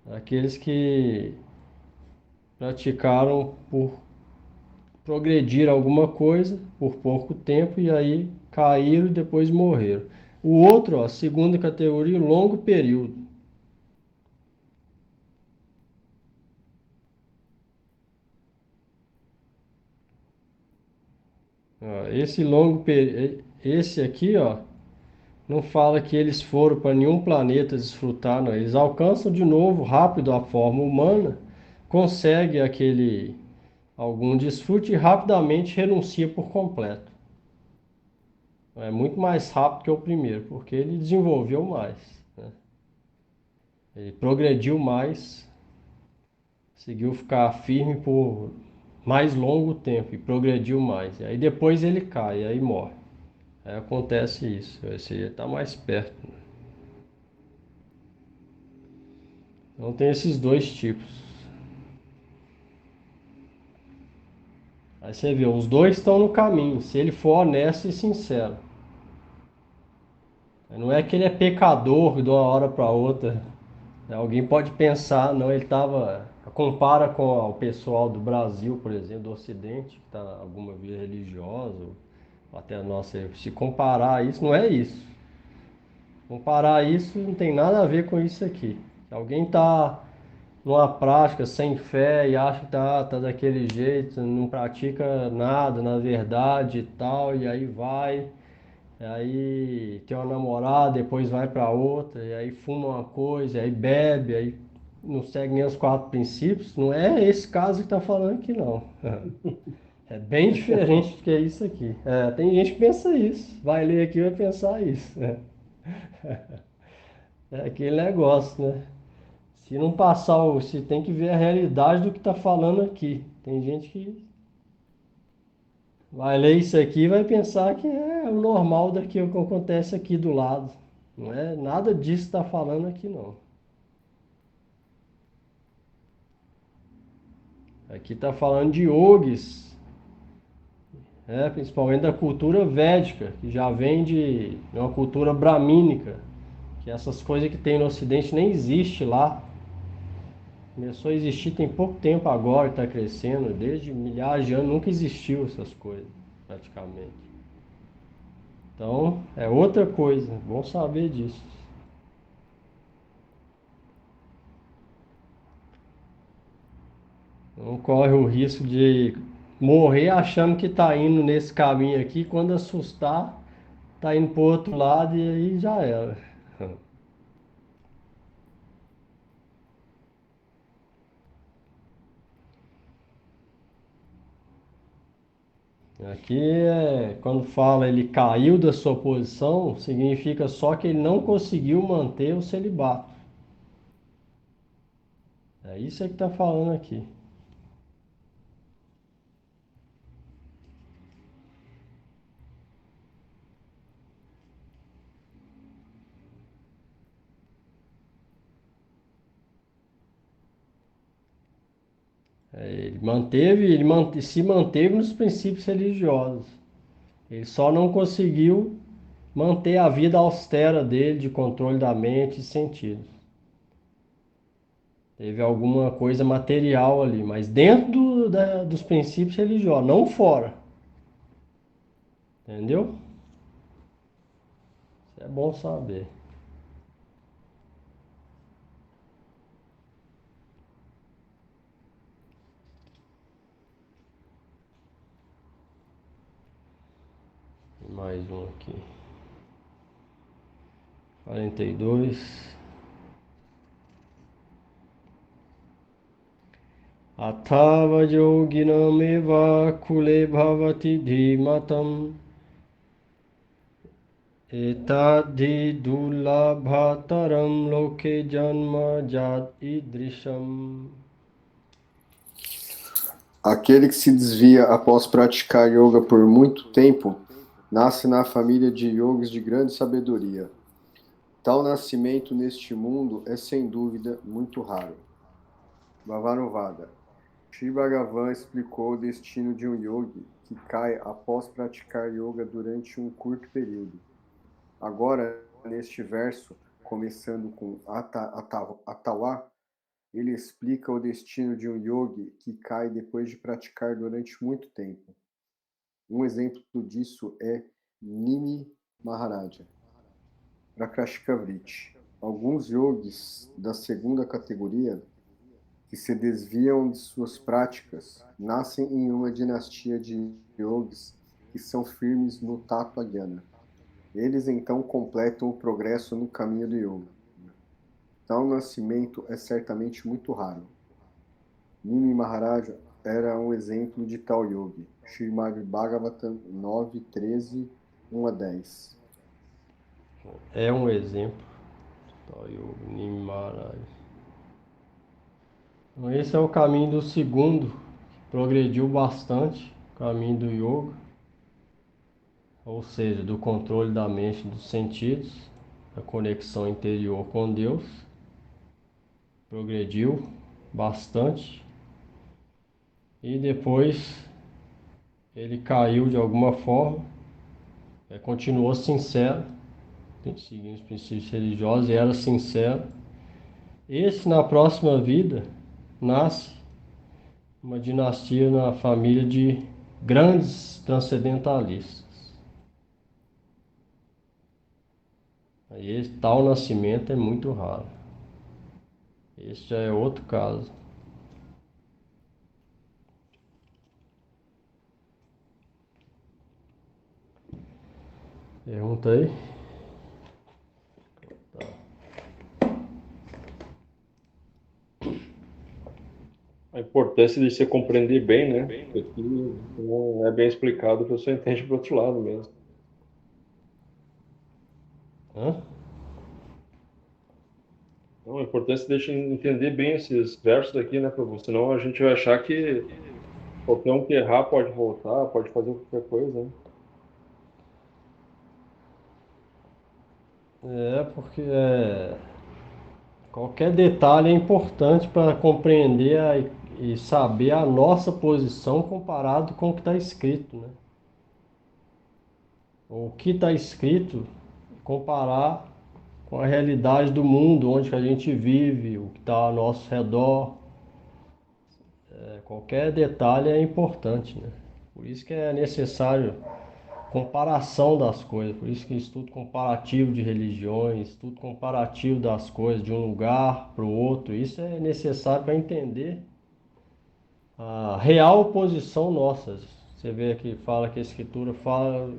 Aqueles que praticaram por progredir alguma coisa por pouco tempo e aí caíram e depois morreram. O outro, a segunda categoria, longo período. Esse aqui, ó, não fala que eles foram para nenhum planeta desfrutar, não. Eles alcançam de novo rápido a forma humana, consegue algum desfrute e rapidamente renuncia por completo. É muito mais rápido que o primeiro, porque ele desenvolveu mais, né? Ele progrediu mais, conseguiu ficar firme por mais longo tempo e progrediu mais. E aí depois ele cai, e aí morre. Aí acontece isso. Esse está mais perto. Então tem esses dois tipos. Aí você vê, os dois estão no caminho, se ele for honesto e sincero. Não é que ele é pecador de uma hora para outra. Alguém pode pensar, não, ele estava. Compara com o pessoal do Brasil, por exemplo, do Ocidente, que está alguma via religiosa, ou até a nossa. Se comparar isso, não é isso. Comparar isso não tem nada a ver com isso aqui. Se alguém está numa prática sem fé e acha que tá daquele jeito, não pratica nada na verdade e tal, e aí vai, e aí tem uma namorada, depois vai para outra, e aí fuma uma coisa, e aí bebe, aí não segue nem os 4 princípios, não é esse caso que tá falando aqui não. É bem diferente do que é isso aqui. É, tem gente que pensa isso, vai ler aqui e vai pensar isso. É aquele negócio, né? Se não passar, você tem que ver a realidade do que está falando aqui. Tem gente que vai ler isso aqui e vai pensar que é o normal daquilo que acontece aqui do lado. Não é nada disso que está falando aqui, não. Aqui está falando de yogis, principalmente da cultura védica, que já vem de uma cultura bramínica, que essas coisas que tem no Ocidente nem existe lá. Começou a existir tem pouco tempo agora, está crescendo, desde milhares de anos nunca existiu essas coisas, praticamente. Então, é outra coisa, bom saber disso. Não corre o risco de morrer achando que está indo nesse caminho aqui, quando assustar, está indo para o outro lado e aí já era. Aqui quando fala ele caiu da sua posição, significa só que ele não conseguiu manter o celibato. É isso que está falando aqui. Se manteve nos princípios religiosos. Ele só não conseguiu manter a vida austera dele, de controle da mente e sentidos. Teve alguma coisa material ali, mas dentro dos princípios religiosos, não fora. Entendeu? Isso é bom saber. Mais um aqui. 42. Athava yoginameva kule bhavati dhimatam etadhi dulabhataram loke janma jat idrisham. Aquele que se desvia após praticar yoga por muito tempo, nasce na família de yogis de grande sabedoria. Tal nascimento neste mundo é sem dúvida muito raro. Bhavanuvada. Sri Bhagavan explicou o destino de um yogi que cai após praticar yoga durante um curto período. Agora, neste verso, começando com Atawa, ele explica o destino de um yogi que cai depois de praticar durante muito tempo. Um exemplo disso é Nimi Maharaja, Prakashikavriti. Alguns yogis da segunda categoria que se desviam de suas práticas nascem em uma dinastia de yogis que são firmes no Tattva Gyana. Eles então completam o progresso no caminho do yoga. Tal nascimento é certamente muito raro. Nimi Maharaja era um exemplo de tal yogi. Srimad Bhagavatam 9, 13, 1 a 10. É um exemplo. Tal Yoga Nimaraja. Então, esse é o caminho do segundo, que progrediu bastante, o caminho do yoga, ou seja, do controle da mente e dos sentidos, da conexão interior com Deus. Progrediu bastante e depois ele caiu de alguma forma, continuou sincero, seguindo os princípios religiosos e era sincero. Esse na próxima vida nasce uma dinastia na família de grandes transcendentalistas. Aí esse tal nascimento é muito raro. Esse já é outro caso. Pergunta aí. A importância de você compreender bem, né? Isso aqui não é bem explicado, a pessoa entende para outro lado mesmo. Hã? Não, a importância de entender bem esses versos aqui, né, Prabhu? Senão a gente vai achar que qualquer um que errar pode voltar, pode fazer qualquer coisa, né? Porque qualquer detalhe é importante para compreender e saber a nossa posição comparado com o que está escrito, né? O que está escrito, comparar com a realidade do mundo onde que a gente vive, o que está ao nosso redor. Qualquer detalhe é importante, né? Por isso que é necessário comparação das coisas, por isso que estudo comparativo de religiões, estudo comparativo das coisas de um lugar para o outro, isso é necessário para entender a real posição nossa. Você vê que fala que a escritura fala,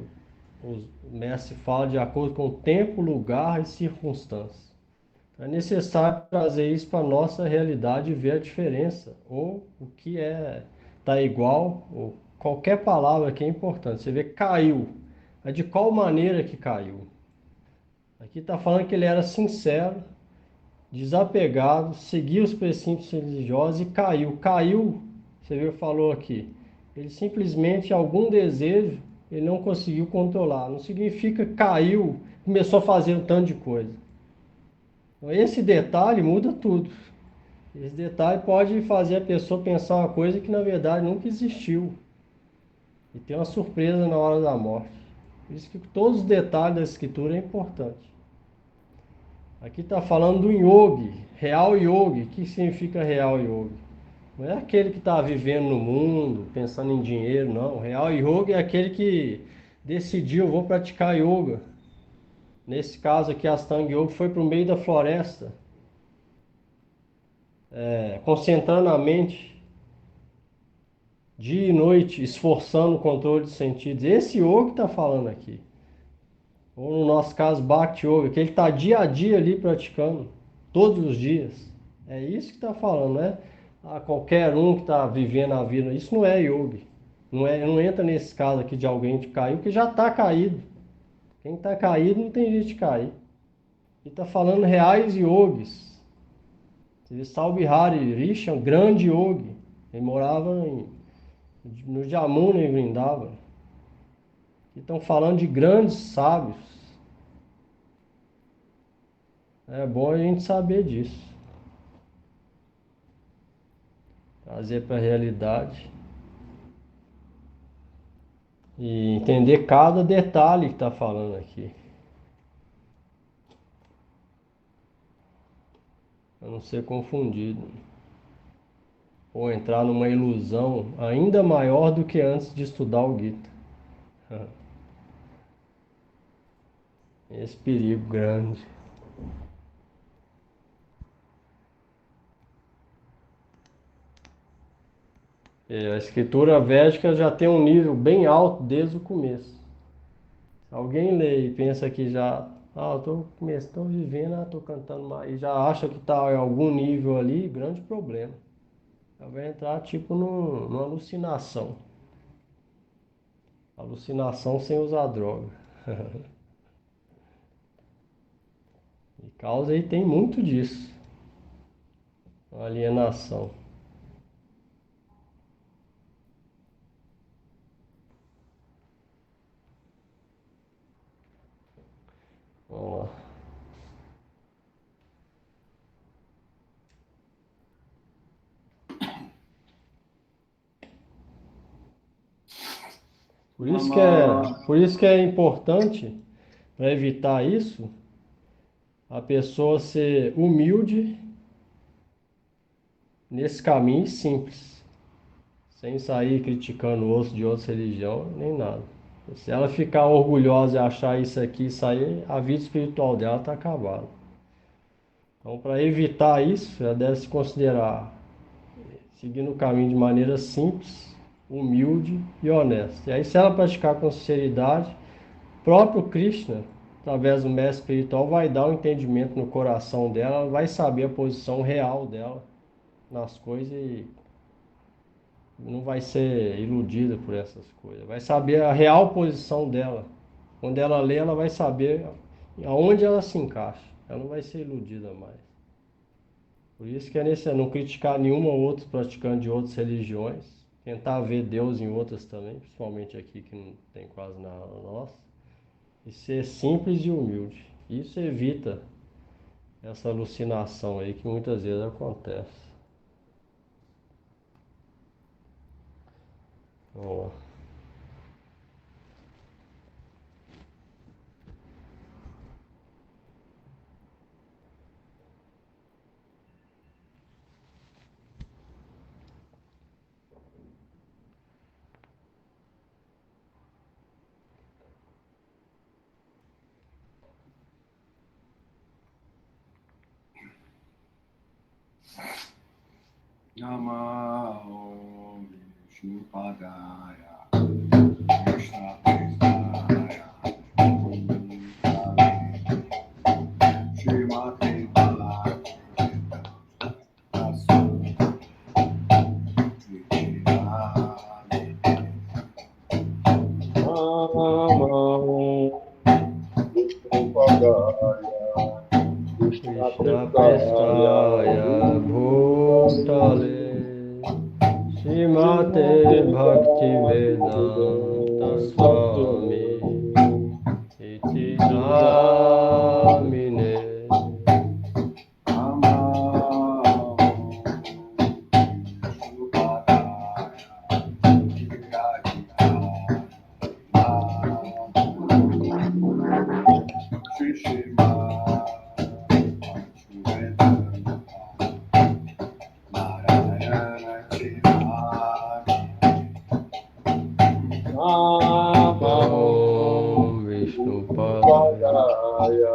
o mestre fala de acordo com o tempo, lugar e circunstância. É necessário trazer isso para a nossa realidade e ver a diferença, ou o que tá igual, ou qualquer palavra que é importante. Você vê caiu, mas de qual maneira que caiu? Aqui está falando que ele era sincero, desapegado, seguia os princípios religiosos e caiu. Caiu, você viu, falou aqui. Ele simplesmente, algum desejo, ele não conseguiu controlar. Não significa caiu, começou a fazer um tanto de coisa. Então, esse detalhe muda tudo. Esse detalhe pode fazer a pessoa pensar uma coisa que na verdade nunca existiu. E ter uma surpresa na hora da morte. Por isso que todos os detalhes da escritura é importante. Aqui está falando do yogi, real yogi. O que significa real yogi? Não é aquele que está vivendo no mundo, pensando em dinheiro, não. O real yogi é aquele que decidiu, vou praticar yoga. Nesse caso aqui, Astanga Yoga foi para o meio da floresta, concentrando a mente dia e noite, esforçando o controle de sentidos. Esse yoga que está falando aqui. Ou no nosso caso, Bhakti Yoga, que ele está dia a dia ali praticando, todos os dias. É isso que está falando, né? Qualquer um que está vivendo a vida. Isso não é yoga. Não entra nesse caso aqui de alguém que caiu, que já está caído. Quem está caído não tem jeito de cair. Ele está falando reais yogis. Salbihari Rishi, um grande yogi. Ele morava no Jamuna, em Vrindavan. Estão falando de grandes sábios. É bom a gente saber disso. Trazer para a realidade. E entender cada detalhe que está falando aqui. Para não ser confundido. Ou entrar numa ilusão ainda maior do que antes de estudar o Gita. Esse perigo grande. A escritura védica já tem um nível bem alto desde o começo. Alguém lê e pensa que já, eu tô vivendo, tô cantando, e já acha que tá em algum nível ali, grande problema. Ela vai entrar tipo numa alucinação. Alucinação sem usar droga. E causa aí tem muito disso. Alienação. Vamos lá. Por isso que é importante, para evitar isso, a pessoa ser humilde nesse caminho simples, sem sair criticando outros de outra religião, nem nada. Se ela ficar orgulhosa e achar isso aqui, isso aí, a vida espiritual dela está acabada. Então, para evitar isso, ela deve se considerar seguindo o caminho de maneira simples, humilde e honesta. E aí, se ela praticar com sinceridade, próprio Krishna, através do mestre espiritual, vai dar um entendimento no coração dela, ela vai saber a posição real dela nas coisas e não vai ser iludida por essas coisas. Vai saber a real posição dela. Quando ela lê, ela vai saber aonde ela se encaixa. Ela não vai ser iludida mais. Por isso que é necessário não criticar nenhuma outra praticante de outras religiões, tentar ver Deus em outras também, principalmente aqui que não tem quase nada nossa, e ser simples e humilde. Isso evita essa alucinação aí que muitas vezes acontece. Vamos lá. Namo Vishnupadaya Krishna Krishna Srimati Krishna Prestaya Bhutale Srimate Bhakti Vedanta Swami Iti Namine. Om Vishnu Padaya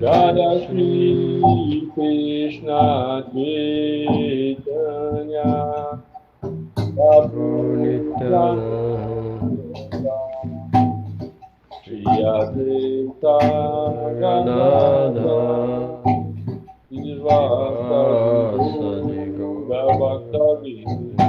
Jaya Shri Krishna Chaitanya Prabhu Nityananda Shri Advaita Gadadhara Srivastava Gaurabhaktavinda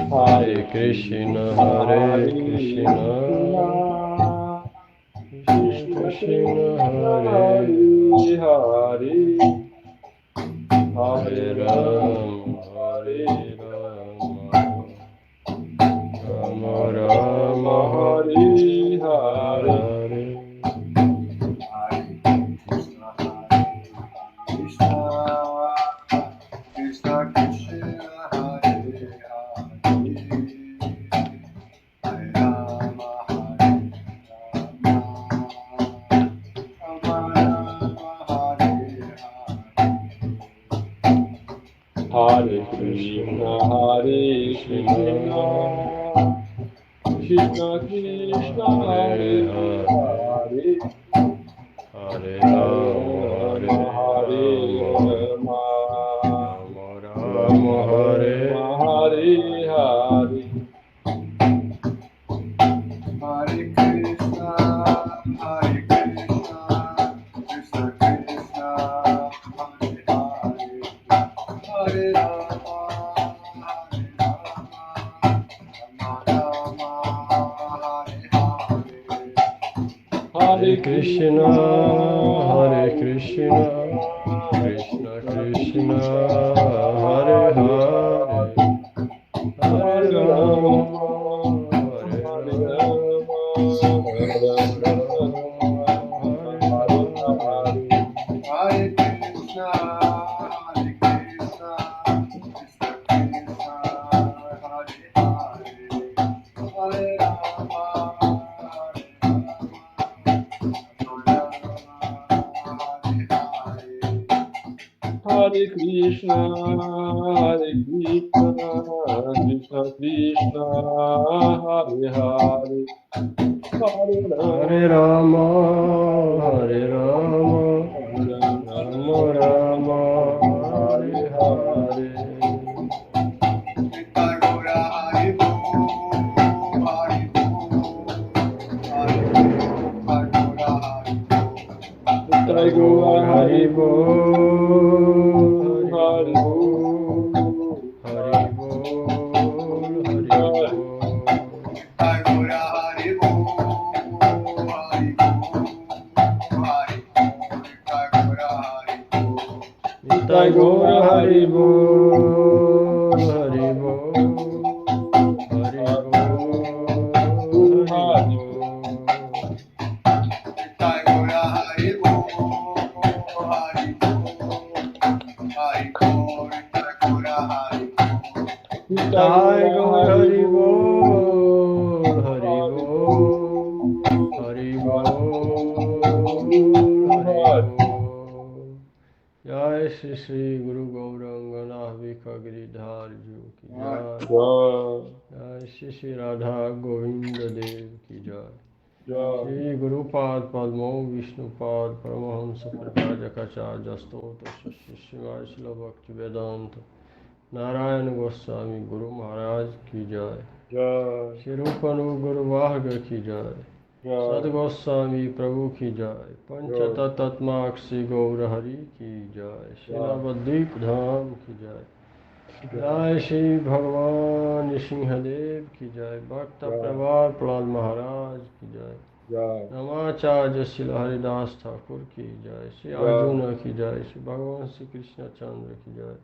Hare Krishna, Hare Krishna, Hare Rama, Rama Hare Hare. Krishna Krishna Hare Hare, Hare Rama Hare Rama, Rama Hare Hare. Hare Krishna, Hare Krishna, Krishna Krishna, Hare Hare, Hare Rama, Hare Rama, Rama Hare Hare. Hare Krishna, Hare Krishna, Krishna Krishna, Hare Hare, Hare Rama, Rama Rama, Hare Hare. Hare Krishna, Hare Krishna, Krishna Krishna, Hare Hare, Hare Rama, Hare Rama, Hare Krishna, Hare Krishna, Krishna Krishna, Hare Hare, Hare Rama, Hare Krishna, Hare Krishna, Krishna Krishna, Hare Hare, Hare Hare Rama, Rama, Hare Rama, Rama Rama, Hare Hare. Gaura Hari Bo, Hari Bo, Hari Bo, Gaura Hari Bo. Jai Gaura Hari Bol, Hari Bol, Hari Bol, Hari Bol. Gaura Hari Bo, Hari Bo, Hari Bo, Gaura Hari Bo. Jai Gaura Hari Bol, Hari Bol, Hari Bol, Hari Bol. Gaura Hari Bo, Hari Bo, Hari Bo, Gaura Hari Bo. Jai Gaura Hari Bol, Hari Bol, Hari Bol, Hari Bol. Jai Shri Shri Guru Gauranga Navika Giridhar Ji ki jai. Jai Shri Shri Radha Govinda Dev ki jai. Shri Guru Pad Padmo Vishnu Pad Paramahamsa Parikajakacarya Stota Shri Shri Shri Bhakti Vedanta Narayana Goswami Guru Maharaj ki jai. Shri Rupanu Guru Varga ki jai. Sad Goswami Prabhu ki jai. Panchatatatma Akshi Gaura Hari ki jai. Shri Navadvip Dham ki jai. Jai Shri Bhagavan Nrsimhadev ki jai. Bhakta Pravar Prahlad Maharaj ki jai. Namacharya Srila Haridas Thakur ki jai. Shri Arjuna ki jai. Shri Bhagavan Shri Krishna Chandra ki jai.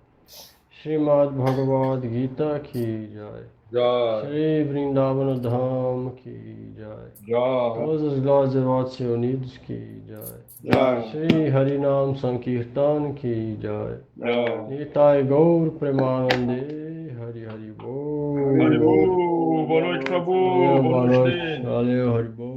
Srimad Bhagavad Gita ki jai. Shri Vrindavan Dham ki jai. Todos os glórias devotos reunidos ki jai. Shri Harinam Sankirtan ki jai. Nitai Gaur Premanande Hari Hari Bol. Hari Bol, boa noite, Prabhu, boa noite. Valeu, Hari Bol.